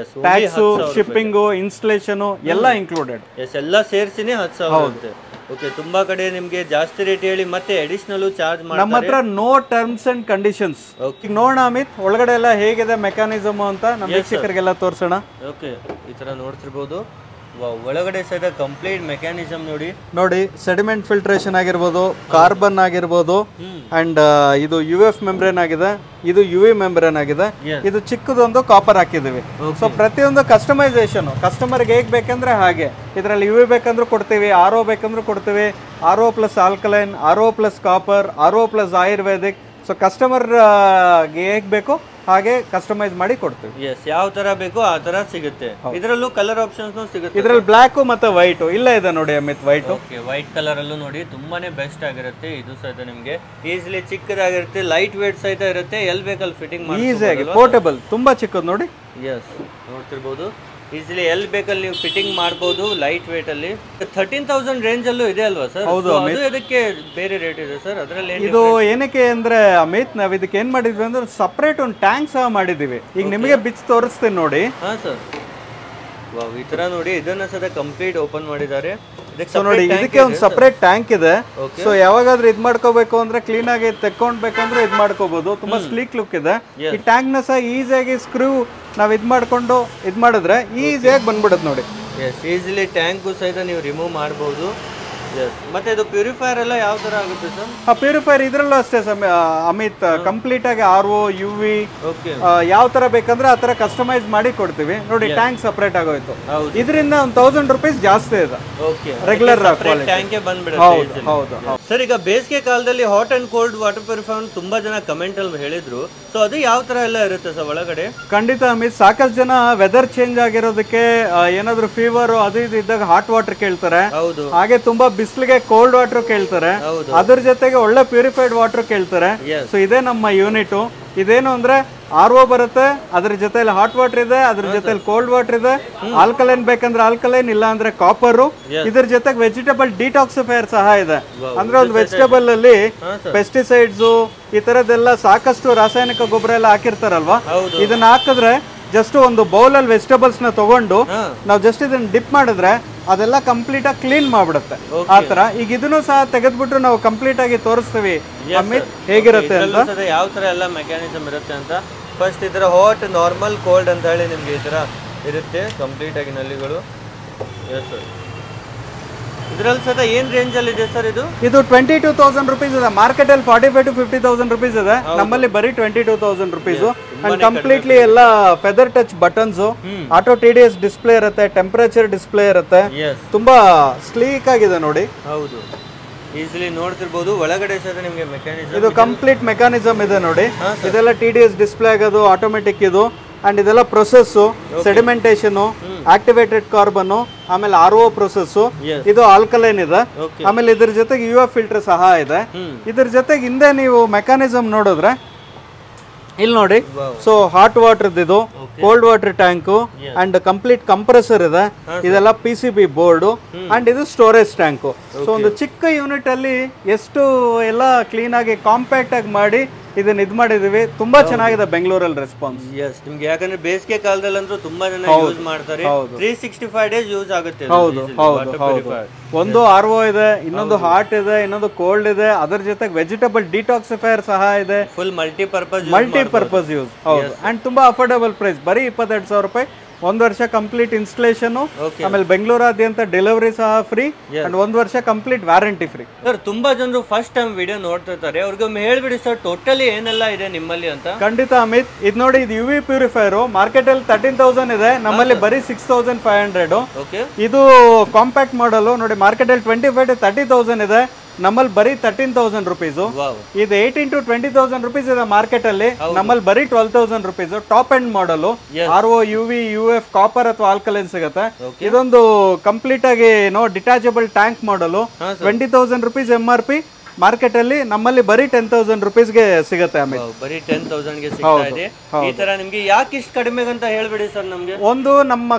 Tax, shipping, installation ಎಲ್ಲ ಇನ್ಕ್ಲೂಡೆಡ್. ಎಲ್ಲ ಸೇರಿಸಿನೇ 10,000 ಆಗುತ್ತೆ. ಓಕೆ, ತುಂಬಾ ಕಡೆ ನಿಮ್ಗೆ ಜಾಸ್ತಿ ರೇಟ್ ಹೇಳಿ ಮತ್ತೆ ಅಡಿಷನಲ್ ಚಾರ್ಜ್ ಮಾಡ್ತಾರೆ. ನಮ್ಮ ಹತ್ರ ನೋ ಟರ್ಮ್ಸ್ ಅಂಡ್ ಕಂಡೀಷನ್ಸ್. ಈಗ ನೋಡೋಣ ಅಮಿತ್, ಒಳಗಡೆ ಎಲ್ಲ ಹೇಗಿದೆ ಮೆಕ್ಯಾನಿಸಮ್ ಅಂತ ನಮ್ಮ ವೀಕ್ಷಕರಿಗೆಲ್ಲ ತೋರ್ಸೋಣ. ಓಕೆ, ಈ ತರ ನೋಡ್ತಿರ್ಬೋದು. ಒಳಗಡೆ ಸಹಿತ ಕಂಪ್ಲೀಟ್ ಮೆಕ್ಯಾನಿಸಮ್ ನೋಡಿ ಸೆಡಿಮೆಂಟ್ ಫಿಲ್ಟ್ರೇಷನ್ ಆಗಿರ್ಬೋದು, ಕಾರ್ಬನ್ ಆಗಿರ್ಬೋದು, ಅಂಡ್ ಇದು UF ಮೆಂಬ್ರೇನ್ ಆಗಿದೆ, ಇದು UV ಮೆಂಬ್ರೇನ್ ಆಗಿದೆ, ಇದು ಚಿಕ್ಕದೊಂದು ಕಾಪರ್ ಹಾಕಿದೀವಿ. ಸೊ ಪ್ರತಿಯೊಂದು ಕಸ್ಟಮೈಸೇಷನ್ ಕಸ್ಟಮರ್ಗೆ ಹೇಗ್ ಬೇಕಂದ್ರೆ ಹಾಗೆ. ಇದರಲ್ಲಿ UV ಬೇಕಂದ್ರೂ ಕೊಡ್ತೀವಿ, RO ಬೇಕಂದ್ರೂ ಕೊಡ್ತೀವಿ, RO plus alkaline, RO plus copper, RO plus Ayurvedic. So customer ಹೇಗ್ ಬೇಕೋ ಹಾಗೆ ಕಸ್ಟಮೈಸ್ ಮಾಡಿ ಕೊಡ್ತೀವಿ. ಯಾವ ತರ ಬೇಕೋ ಆ ತರ ಸಿಗುತ್ತೆ. ಇದರಲ್ಲೂ ಕಲರ್ ಆಪ್ಷನ್ಸ್ ಸಿಗುತ್ತೆ. ಇದರಲ್ಲಿ ಬ್ಲಾಕ್ ಮತ್ತೆ ವೈಟ್ ಇಲ್ಲ ಇದೆ ನೋಡಿ ಅಮಿತ್. ವೈಟ್ ಕಲರ್ ಅಲ್ಲೂ ನೋಡಿ ತುಂಬಾನೇ ಬೆಸ್ಟ್ ಆಗಿರುತ್ತೆ. ಇದು ಸಹಿತ ನಿಮ್ಗೆ ಈಸಿಲಿ ಚಿಕ್ಕದಾಗಿರುತ್ತೆ, ಲೈಟ್ ವೇಟ್ ಸಹಿತ ಇರುತ್ತೆ, ಎಲ್ ಬೇಕಲ್ಲಿ ಫಿಟ್ಟಿಂಗ್ ಮಾಡಿ ಈಸಿಯಾಗಿ ಪೋರ್ಟಬಲ್, ತುಂಬಾ ಚಿಕ್ಕದು ನೋಡಿ. ನೋಡ್ತಿರ್ಬೋದು, ಈಸಿಲಿ ಎಲ್ಲಿ ಬೇಕಲ್ಲಿ ನೀವು ಫಿಟ್ಟಿಂಗ್ ಮಾಡಬಹುದು. ಲೈಟ್ ವೇಟ್ ಅಲ್ಲಿ 13,000 ರೇಂಜ್ ಅಲ್ಲೂ ಇದೆ ಅಲ್ವಾ ಸರ್? ಹೌದು. ಅದು ಇದಕ್ಕೆ ಬೇರೆ ರೇಟ್ ಇದೆ ಸರ್? ಅದರಲ್ಲಿ ಇದು ಏನಕ್ಕೆ ಅಂದ್ರೆ ಅಮಿತ್, ನಾವ್ ಇದಕ್ಕೆ ಏನ್ ಮಾಡಿದ್ವಿ ಅಂದ್ರೆ ಸಪರೇಟ್ ಒಂದು ಟ್ಯಾಂಕ್ ಸಹ ಮಾಡಿದೀವಿ. ಈಗ ನಿಮಗೆ ಬಿಚ್ಚಿ ತೋರಿಸ್ತೀನಿ ನೋಡಿ. ಹಾ ಸರ್, ಈ ತರ ನೋಡಿ ಇದನ್ನ ಸಹ ಕಂಪ್ಲೀಟ್ ಓಪನ್ ಮಾಡಿದ್ದಾರೆ. ನೋಡಿ ಇದಕ್ಕೆ ಒಂದು ಸಪರೇಟ್ ಟ್ಯಾಂಕ್ ಇದೆ. ಸೊ ಯಾವಾಗಾದ್ರೂ ಇದ್ ಮಾಡ್ಕೋಬೇಕು ಅಂದ್ರೆ ಕ್ಲೀನ್ ಆಗಿ ತೆಕ್ಕೊಂಡ್ಬೇಕಂದ್ರೆ ಇದ್ ಮಾಡ್ಕೋಬಹುದು. ತುಂಬಾ ಸ್ಲೀಕ್ ಲುಕ್ ಇದೆ. ಈ ಟ್ಯಾಂಕ್ ನ ಸಹ ಈಸಿಯಾಗಿ ಸ್ಕ್ರೂ ನಾವ್ ಇದ್ ಮಾಡ್ಕೊಂಡು ಇದ್ ಮಾಡಿದ್ರೆ ಈಸಿಯಾಗಿ ಬಂದ್ಬಿಡುತ್ತೆ ನೋಡಿ. ಈಸಿಲಿ ಟ್ಯಾಂಕ್ ಸಹಿತ ನೀವು ರಿಮೂವ್ ಮಾಡಬಹುದು. ಮತ್ತೆ ಇದು ಪ್ಯೂರಿಫೈಯರ್ ಎಲ್ಲ ಯಾವ ತರ ಆಗುತ್ತೆ ಸರ್? ಪ್ಯೂರಿಫೈಯರ್ ಇದ್ರಲ್ಲೂ ಅಷ್ಟೇ ಅಮಿತ್, ಕಂಪ್ಲೀಟ್ ಆಗಿ RO UV ಯಾವ ತರ ಬೇಕಂದ್ರೆ ಆ ತರ ಕಸ್ಟಮೈಸ್ ಮಾಡಿ ಕೊಡ್ತೀವಿ ನೋಡಿ. ಟ್ಯಾಂಕ್ ಸಪರೇಟ್ ಆಗೋಯ್ತು. ಇದರಿಂದ ಒಂದು 1,000 ರೂಪೀಸ್ ಜಾಸ್ತಿ ಇದೆ ರೆಗ್ಯುಲರ್ ಟ್ಯಾಂಕ್ ಬಂದ್ಬಿಡುತ್ತೆ. ಸರ್, ಈಗ ಬೇಸಿಗೆ ಕಾಲದಲ್ಲಿ hot and cold water purifier ತುಂಬಾ ಜನ ಕಮೆಂಟ್ ಅಲ್ಲಿ ಹೇಳಿದ್ರು. ಸೊ ಅದು ಯಾವ ತರ ಎಲ್ಲ ಇರುತ್ತೆ ಸರ್ ಒಳಗಡೆ? ಖಂಡಿತ ಅಮಿತ್, ಸಾಕಷ್ಟು ಜನ ವೆದರ್ ಚೇಂಜ್ ಆಗಿರೋದಕ್ಕೆ ಏನಾದ್ರು ಫೀವರ್ ಅದು ಇದು ಇದ್ದಾಗ ಹಾಟ್ ವಾಟರ್ ಕೇಳ್ತಾರೆ. ಹಾಗೆ ತುಂಬಾ ಬಿಸಿಲಿಗೆ ಕೋಲ್ಡ್ ವಾಟರ್ ಕೇಳ್ತಾರೆ. ಅದ್ರ ಜೊತೆಗೆ ಒಳ್ಳೆ ಪ್ಯೂರಿಫೈಡ್ ವಾಟರ್ ಕೇಳ್ತಾರೆ. ಸೊ ಇದೇ ನಮ್ಮ ಯೂನಿಟ್. ಇದೇನು ಅಂದ್ರೆ RO ಬರುತ್ತೆ, ಅದ್ರ ಜೊತೆಲಿ ಹಾಟ್ ವಾಟರ್ ಇದೆ, ಅದ್ರ ಜೊತೆಲಿ ಕೋಲ್ಡ್ ವಾಟರ್ ಇದೆ. ಆಲ್ಕಲೈನ್ ಬೇಕಂದ್ರೆ ಆಲ್ಕಲೈನ್, ಇಲ್ಲ ಅಂದ್ರೆ ಕಾಪರ್. ಇದ್ರ ಜೊತೆಗೆ ವೆಜಿಟೇಬಲ್ ಡಿಟಾಕ್ಸಿಫೈಯರ್ ಸಹ ಇದೆ. ಅಂದ್ರೆ ಒಂದು ವೆಜಿಟೇಬಲ್ ಅಲ್ಲಿ ಪೆಸ್ಟಿಸೈಡ್ಸ್ ಈ ತರದೆಲ್ಲ ಸಾಕಷ್ಟು ರಾಸಾಯನಿಕ ಗೊಬ್ಬರ ಎಲ್ಲ ಹಾಕಿರ್ತಾರಲ್ವಾ, ಇದನ್ನ ಹಾಕಿದ್ರೆ ಜಸ್ಟ್ ಒಂದು ಬೌಲ್ ಅಲ್ಲಿ ವೆಜಿಟೇಬಲ್ಸ್ ನ ತಗೊಂಡು ನಾವು ಜಸ್ಟ್ ಇದನ್ನ ಡಿಪ್ ಮಾಡಿದ್ರೆ ಅದೆಲ್ಲ ಕಂಪ್ಲೀಟ್ ಆಗಿ ಕ್ಲೀನ್ ಮಾಡ್ಬಿಡುತ್ತೆ. ಆತರ ಈಗ ಇದನ್ನು ಸಹ ತೆಗೆದ್ಬಿಟ್ಟು ನಾವು ಕಂಪ್ಲೀಟ್ ಆಗಿ ತೋರಿಸ್ತೀವಿ ಅಮಿತ್ ಹೇಗಿರುತ್ತೆ ಅಂತ, ಯಾವ ತರ ಎಲ್ಲ ಮೆಕ್ಯಾನಿಸಮ್ ಇರುತ್ತೆ ಅಂತ. ಫಸ್ಟ್ ಇದರ ಹಾಟ್, ನಾರ್ಮಲ್, ಕೋಲ್ಡ್ ಅಂತ ಹೇಳಿ ನಿಮ್ಗೆ ಈ ತರ ಇರುತ್ತೆ ಕಂಪ್ಲೀಟ್ ಆಗಿ ನಲ್ಲಿಗಳು. ಇದರಲ್ಲಿ ಸಹ ಏನ್ ರೇಂಜ್ ಅಲ್ಲಿ ಇದೆ ಸರ್? ಇದು 22,000 ರೂಪೀಸ್ ಇದೆ. ಮಾರ್ಕೆಟ್ ಅಲ್ಲಿ 45,000 to 50,000 ರೂಪೀಸ್ ಇದೆ. ನಮ್ಮಲ್ಲಿ ಬರೀ 22,000 ರೂಪೀಸ್. ಅಂಡ್ ಕಂಪ್ಲೀಟ್ಲಿ ಎಲ್ಲ feather touch buttons, auto TDS display ಇರುತ್ತೆ, ಟೆಂಪರೇಚರ್ ಡಿಸ್ಪ್ಲೇ ಇರುತ್ತೆ. ತುಂಬಾ ಸ್ಲೀಕ್ ಆಗಿದೆ ನೋಡಿ. ಹೌದು, ಈಸಿಲಿ ನೋಡ್ತಿರ್ಬೋದು. ಒಳಗಡೆ ಸಹ ನಿಮಗೆ ಮೆಕ್ಯಾನಿಸಮ್, ಇದು ಕಂಪ್ಲೀಟ್ ಮೆಕ್ಯಾನಿಸಮ್ ಇದೆ ನೋಡಿ. ಇದೆಲ್ಲ TDS ಡಿಸ್ಪ್ಲೇ ಆಗೋದು ಆಟೋಮೆಟಿಕ್ ಇದು. ಅಂಡ್ ಇದೆಲ್ಲ ಪ್ರೊಸೆಸ್, ಸೆಡಿಮೆಂಟೇಷನ್, ಆಕ್ಟಿವೇಟೆಡ್ ಕಾರ್ಬನ್, ಆಮೇಲೆ RO ಪ್ರೊಸೆಸ್, ಇದು ಆಲ್ಕಲೈನ್ ಇದೆ. ಆಮೇಲೆ ಇದ್ರ ಜೊತೆಗೆ UF ಫಿಲ್ಟರ್ ಸಹ ಇದೆ. ಇದ್ರ ಜೊತೆಗೆ ಹಿಂದೆ ನೀವು ಮೆಕ್ಯಾನಿಸಮ್ ನೋಡಿದ್ರೆ ಇಲ್ಲಿ ನೋಡಿ. ಸೊ ಹಾಟ್ ವಾಟರ್ ಇದು, cold water tank, and complete compressor ಇದೆ. ಇದೆಲ್ಲ PCB ಬೋರ್ಡ್, ಅಂಡ್ ಇದು ಸ್ಟೋರೇಜ್ ಟ್ಯಾಂಕ್. ಸೊ ಒಂದು ಚಿಕ್ಕ ಯೂನಿಟ್ ಅಲ್ಲಿ ಎಷ್ಟು ಎಲ್ಲ ಕ್ಲೀನ್ ಆಗಿ ಕಾಂಪ್ಯಾಕ್ಟ್ ಆಗಿ ಮಾಡಿ ಇದನ್ನ ಇದ್ ಮಾಡಿದೀವಿ. ತುಂಬಾ ಚೆನ್ನಾಗಿದೆ ಬೆಂಗಳೂರಲ್ಲಿ ರೆಸ್ಪಾನ್ಸ್. ನಿಮ್ಗೆ ಯಾಕಂದ್ರೆ ಬೇಸಿಗೆ ಕಾಲದಲ್ಲಿ ಅಂತೂ ತುಂಬಾ ಜನ ಯೂಸ್ ಮಾಡ್ತಾರೆ. 365 ಡೇಸ್ ಯೂಸ್ ಆಗುತ್ತೆ. ಹೌದು ಹೌದು ಹೌದು. ಒಂದು RO ಇದೆ, ಇನ್ನೊಂದು ಹಾಟ್ ಇದೆ, ಇನ್ನೊಂದು ಕೋಲ್ಡ್ ಇದೆ. ಅದರ ಜೊತೆಗೆ ವೆಜಿಟೇಬಲ್ ಡಿಟಾಕ್ಸಿಫೈಯರ್ ಸಹ ಇದೆ. Full multipurpose use. ಹೌದು. ಅಂಡ್ ತುಂಬಾ ಅಫೋರ್ಡಬಲ್ ಪ್ರೈಸ್, ಬರೀ 22,000 ರೂಪಾಯಿ. 1 ವರ್ಷ ಕಂಪ್ಲೀಟ್ ಇನ್ಸ್ಟಾಲೇಷನ್, ಆಮೇಲೆ ಬೆಂಗಳೂರಾದ್ಯಂತ ಡೆಲಿವರಿ ಸಹ ಫ್ರೀ, ಅಂಡ್ 1 ವರ್ಷ ಕಂಪ್ಲೀಟ್ ವ್ಯಾರಂಟಿ ಫ್ರೀ. ಸರ್, ತುಂಬಾ ಜನರು ಫಸ್ಟ್ ಟೈಮ್ ವಿಡಿಯೋ ನೋಡ್ತಿರ್ತಾರೆ, ಅವ್ರಿಗೆ ಹೇಳ್ಬಿಡಿ ಸರ್ ಟೋಟಲಿ ಏನೆಲ್ಲ ಇದೆ ನಿಮ್ಮಲ್ಲಿ ಅಂತ. ಖಂಡಿತ ಅಮಿತ್, ಇದು ನೋಡಿ, ಇದು UV ಪ್ಯೂರಿಫೈಯರ್ ಮಾರ್ಕೆಟ್ ಅಲ್ಲಿ 13,000 ಇದೆ, ನಮ್ಮಲ್ಲಿ ಬರೀ 6,500. ಇದು ಕಾಂಪ್ಯಾಕ್ಟ್ ಮಾಡಲ್ ನೋಡಿ. ಮಾರ್ಕೆಟ್ ಅಲ್ಲಿ 25,000 to 30,000 ಇದೆ, ನಮ್ಮಲ್ಲಿ ಬರೀ 13,000 ರೂಪೀಸ್. ಇದು 18,000 to 20,000 ರೂಪೀಸ್ ಇದೆ ಮಾರ್ಕೆಟ್ ಅಲ್ಲಿ, ನಮ್ಮಲ್ಲಿ ಬರೀ 12,000 ರೂಪೀಸ್. ಟಾಪ್ ಎಂಡ್ ಮಾಡಲ್, RO UV UF ಕಾಪರ್ ಅಥವಾ ಆಲ್ಕಲೈನ್ ಸಿಗುತ್ತೆ. ಇದೊಂದು ಕಂಪ್ಲೀಟ್ ಆಗಿ ಡಿಟ್ಯಾಚಬಲ್ ಟ್ಯಾಂಕ್ ಮಾಡಲ್, 20,000 ರೂಪೀಸ್ MRP. ಮಾರ್ಕೆಟ್ ಅಲ್ಲಿ ನಮ್ಮಲ್ಲಿ ಬರೀ 10,000 ರುಪೀಸ್ಗೆ ಸಿಗುತ್ತೆ ಅಮಿತ್. ಬರೀ 10,000 ಗೆ ಸಿಗ್ತಾ ಇದೆ. ಈ ತರ ನಿಮ್ಗೆ ಯಾಕೆ ಇಷ್ಟು ಕಡಿಮೆ ಅಂತ ಹೇಳ್ಬಿಡಿ ಸರ್ ನಮ್ಗೆ. ಒಂದು ನಮ್ಮ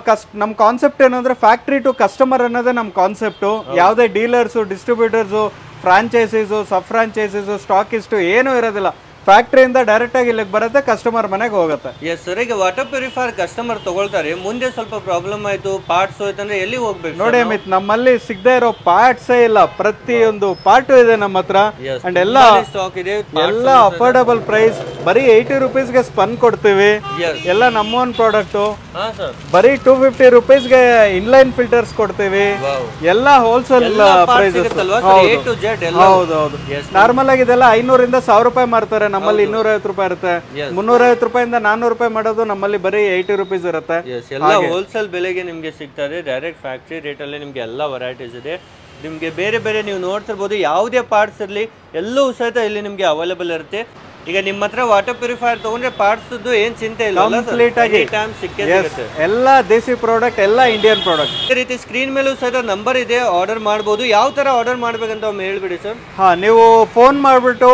ಕಾನ್ಸೆಪ್ಟ್ ಏನಂದ್ರೆ ಫ್ಯಾಕ್ಟ್ರಿ ಟು ಕಸ್ಟಮರ್ ಅನ್ನೋದೇ ನಮ್ಮ ಕಾನ್ಸೆಪ್ಟ್. ಯಾವುದೇ ಡೀಲರ್ಸ್, ಡಿಸ್ಟ್ರಿಬ್ಯೂಟರ್ಸ್, ಫ್ರಾಂಚೈಸೀಸ್, ಸಬ್ ಫ್ರಾಂಚೈಸೀಸ್, ಸ್ಟಾಕಿಸ್ಟ್ ಏನೂ ಇರೋದಿಲ್ಲ. ಫ್ಯಾಕ್ಟ್ರಿಯಿಂದ ಡೈರೆಕ್ಟ್ ಆಗಿ ಇಲ್ಲಿಗೆ ಬರುತ್ತೆ, ಕಸ್ಟಮರ್ ಮನೆಗೆ ಹೋಗುತ್ತೆ. ಎಸ್ ಸರ್, ಈಗ ವಾಟರ್ ಪ್ಯೂರಿಫೈಯರ್ ಕಸ್ಟಮರ್ ತಗೊಳ್ತಾರೆ, ಮುಂದೆ ಸ್ವಲ್ಪ ಪ್ರಾಬ್ಲಮ್ ಆಯ್ತು, ಪಾರ್ಟ್ಸ್ ಹೋಯ್ತು ಅಂದ್ರೆ ಎಲ್ಲಿ ಹೋಗ್ಬೇಕು ನೋಡಿ ಅಮಿತ್, ನಮ್ಮಲ್ಲಿ ಸಿಗದೆ ಇರೋ ಪಾರ್ಟ್ಸೇ ಇಲ್ಲ. ಪ್ರತಿಯೊಂದು ಪಾರ್ಟ್ ಇದೆ ನಮ್ಮ ಹತ್ರ. ಅಂಡ್ ಎಲ್ಲ ಸ್ಟಾಕ್ ಇದೆ, ಎಲ್ಲ ಅಫೋರ್ಡಬಲ್ ಪ್ರೈಸ್. ಬರೀ 80 ರುಪೀಸ್ಗೆ ಸ್ಪನ್ ಕೊಡ್ತೀವಿ. ಎಲ್ಲ ನಮ್ಮ ಓನ್ ಪ್ರಾಡಕ್ಟ್. ಬರೀ 250 ರುಪೀಸ್ಗೆ ಇನ್ಲೈನ್ ಫಿಲ್ಟರ್ಸ್ ಕೊಡ್ತೀವಿ. ಎಲ್ಲ ಹೋಲ್ಸೇಲ್ ಪ್ರೈಸಸ್. ಹೌದೌದು. ನಾರ್ಮಲ್ ಆಗಿ ಇದೆಲ್ಲ 500 ಇಂದ 1000 ರೂಪಾಯಿ ಮಾರ್ತಾರೆ, ನಮ್ಮಲ್ಲಿ 250 ರೂಪಾಯಿ ಇರುತ್ತೆ. 350 ರೂಪಾಯಿಂದ 400 ರೂಪಾಯಿ ಮಾಡೋದು ನಮ್ಮಲ್ಲಿ ಬರೀ 80 ರುಪೀಸ್ ಇರುತ್ತೆ. ಎಲ್ಲ ಹೋಲ್ಸೇಲ್ ಬೆಲೆಗೆ ನಿಮ್ಗೆ ಸಿಗ್ತದೆ. ಡೈರೆಕ್ಟ್ ಫ್ಯಾಕ್ಟ್ರಿ ರೇಟ್ ಅಲ್ಲಿ ನಿಮ್ಗೆ ಎಲ್ಲ ವೆರೈಟೀಸ್ ಇದೆ. ನಿಮ್ಗೆ ಬೇರೆ ಬೇರೆ ನೀವು ನೋಡ್ತಿರ್ಬೋದು, ಯಾವುದೇ ಪಾರ್ಟ್ಸ್ ಇರಲಿ ಎಲ್ಲವೂ ಸಹಿತ ಇಲ್ಲಿ ನಿಮ್ಗೆ ಅವೈಲೇಬಲ್ ಇರುತ್ತೆ. ಈಗ ನಿಮ್ಮ ಹತ್ರ ವಾಟರ್ ಪ್ಯೂರಿಫೈಯರ್ ತಗೊಂಡ್ರೆ ಪಾರ್ಟ್ಸ್ ಏನ್ ಚಿಂತೆ ಇಲ್ಲ, ಕಂಪ್ಲೀಟ್ ಆಗಿ ಎಲ್ಲ ದೇಸಿ ಪ್ರಾಡಕ್ಟ್, ಎಲ್ಲ ಇಂಡಿಯನ್ ಪ್ರಾಡಕ್ಟ್. ಈ ರೀತಿ ಸ್ಕ್ರೀನ್ ಮೇಲೂ ಸಹಿತ ನಂಬರ್ ಇದೆ, ಆರ್ಡರ್ ಮಾಡಬಹುದು. ಯಾವ ತರ ಆರ್ಡರ್ ಮಾಡ್ಬೇಕಂತ ಒಮ್ಮೆ ಹೇಳ್ಬಿಡಿ ಸರ್. ಹಾ, ನೀವು ಫೋನ್ ಮಾಡ್ಬಿಟ್ಟು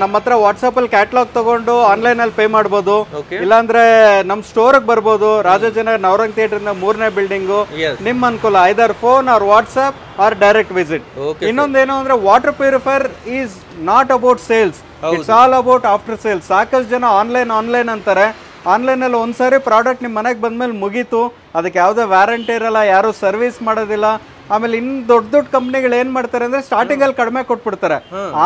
ನಮ್ಮ ಹತ್ರ ವಾಟ್ಸ್ಆಪ್ ಅಲ್ಲಿ ಕ್ಯಾಟ್ಲಾಗ್ ತಗೊಂಡು ಆನ್ಲೈನ್ ಅಲ್ಲಿ ಪೇ ಮಾಡಬಹುದು. ಇಲ್ಲಾಂದ್ರೆ ನಮ್ ಸ್ಟೋರ್ ಬರ್ಬೋದು, ರಾಜಾಜಿನಗರ್ ನವರಂಗ್ ಥಿಯೇಟರ್ ಇಂದ 3ನೇ ಬಿಲ್ಡಿಂಗು. ನಿಮ್ ಅನುಕೂಲ, either phone or WhatsApp or direct visit. ಇನ್ನೊಂದೇನು ಅಂದ್ರೆ water purifier is not about sales, it's all about after sales. ಸಾಕಷ್ಟು ಜನ ಆನ್ಲೈನ್ ಅಂತಾರೆ. ಆನ್ಲೈನ್ ಅಲ್ಲಿ ಒಂದ್ಸಾರಿ ಪ್ರಾಡಕ್ಟ್ ನಿಮ್ ಮನೆಗೆ ಬಂದ್ಮೇಲೆ ಮುಗೀತು, ಅದಕ್ಕೆ ಯಾವುದೇ ವ್ಯಾರಂಟಿ ಇರಲ್ಲ, ಯಾರು ಸರ್ವಿಸ್ ಮಾಡೋದಿಲ್ಲ. ಆಮೇಲೆ ಇನ್ ದೊಡ್ಡ ಕಂಪ್ನಿಗಳು ಏನ್ ಮಾಡ್ತಾರೆ ಅಂದ್ರೆ ಸ್ಟಾರ್ಟಿಂಗ್ ಅಲ್ಲಿ ಕಡಿಮೆ ಕೊಟ್ಬಿಡ್ತಾರೆ.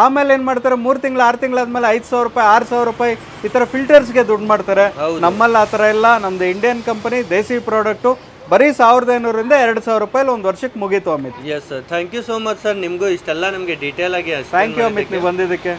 ಆಮೇಲೆ ಏನ್ ಮಾಡ್ತಾರೆ, 3 ತಿಂಗಳು 6 ತಿಂಗಳಾದ್ಮೇಲೆ 5,000 ರೂಪಾಯಿ 6,000 ರೂಪಾಯಿ ಈ ತರ ಫಿಲ್ಟರ್ಸ್ಗೆ ದುಡ್ಡು ಮಾಡ್ತಾರೆ. ನಮ್ಮಲ್ಲಿ ಆತರ ಇಲ್ಲ. ನಮ್ದು ಇಂಡಿಯನ್ ಕಂಪನಿ, ದೇಸಿ ಪ್ರಾಡಕ್ಟ್. ಬರೀ 1500 ಇಂದ 2,000 ರೂಪಾಯಿ ಒಂದು ವರ್ಷಕ್ಕೆ ಮುಗೀತು Amit. Yes sir, thank you so much sir. ನಿಮ್ಗೂ ಇಷ್ಟೆಲ್ಲ ನಮಗೆ ಡೀಟೇಲ್ ಆಗಿ ಥ್ಯಾಂಕ್ ಯು ಅಮಿತ್, ನೀವು ಬಂದಿದ್ದಕ್ಕೆ.